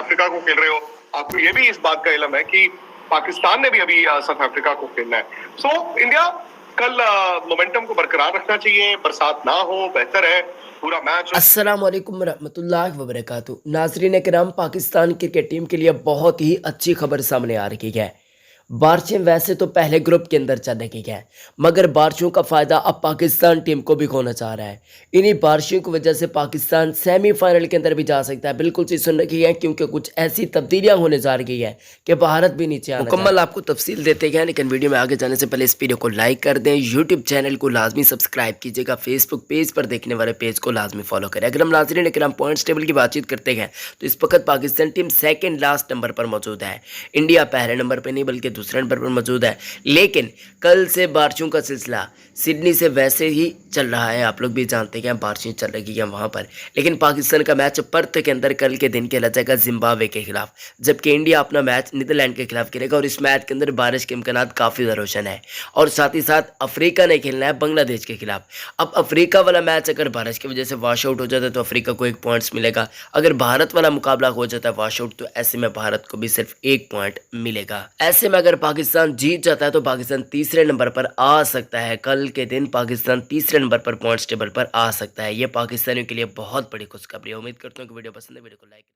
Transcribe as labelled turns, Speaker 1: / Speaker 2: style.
Speaker 1: Africa को खेल रहे हो, आपको ये भी इस बात का इल्म है कि पाकिस्तान ने भी अभी साउथ अफ्रीका को खेलना है। सो इंडिया कल मोमेंटम को बरकरार रखना चाहिए, बरसात ना हो बेहतर है, पूरा मैच
Speaker 2: अस्सलाम वालेकुम रहमतुल्लाहि व बरकातुहू। नाज़रीन किराम, पाकिस्तान क्रिकेट टीम के लिए बहुत ही अच्छी खबर सामने आ रही है। बारिशें वैसे तो पहले ग्रुप के अंदर चल रही है, मगर बारिशों का फ़ायदा अब पाकिस्तान टीम को भी खोना चाह रहा है। इन्हीं बारिशों की वजह से पाकिस्तान सेमीफाइनल के अंदर भी जा सकता है। बिल्कुल सही सुन रही है, क्योंकि कुछ ऐसी तब्दीलियां होने जा रही है कि भारत भी नीचे आना मुकम्मल आपको तफसील देते हैं। लेकिन वीडियो में आगे जाने से पहले इस वीडियो को लाइक कर दें, यूट्यूब चैनल को लाजमी सब्सक्राइब कीजिएगा, फेसबुक पेज पर देखने वाले पेज को लाजमी फॉलो करें। अगर हम नाज़रीन किराम पॉइंट्स टेबल की बातचीत करते हैं तो इस वक्त Pakistan team second last number पर मौजूद है। इंडिया पहले नंबर पर नहीं बल्कि दूसरे नंबर पर मौजूद है। लेकिन कल से बारिशों का सिलसिला सिडनी से वैसे ही चल रहा है, आप लोग भी जानते हैं बारिशें चल रही हैं वहाँ पर। लेकिन पाकिस्तान का मैच पर्थ के अंदर कल के दिन खेला जाएगा जिम्बाब्वे के खिलाफ, जबकि इंडिया अपना मैच नीदरलैंड के खिलाफ खेलेगा। और इस मैच के अंदर बारिश के इम्कान काफ़ी ज़्यादा रोशन है। और साथ ही साथ अफ्रीका ने खेलना है बांग्लादेश के खिलाफ। अब अफ्रीका वाला मैच अगर बारिश की वजह से वॉश आउट हो जाता है तो अफ्रीका को 1 पॉइंट्स मिलेगा। अगर भारत वाला मुकाबला हो जाता है वॉश आउट तो ऐसे में भारत को भी सिर्फ 1 पॉइंट मिलेगा। ऐसे में अगर पाकिस्तान जीत जाता है तो पाकिस्तान तीसरे नंबर पर आ सकता है। कल के दिन पाकिस्तान तीसरे नंबर पर पॉइंट्स टेबल पर आ सकता है। ये पाकिस्तानियों के लिए बहुत बड़ी खुशखबरी है। उम्मीद करता हूँ कि वीडियो पसंद है, वीडियो को लाइक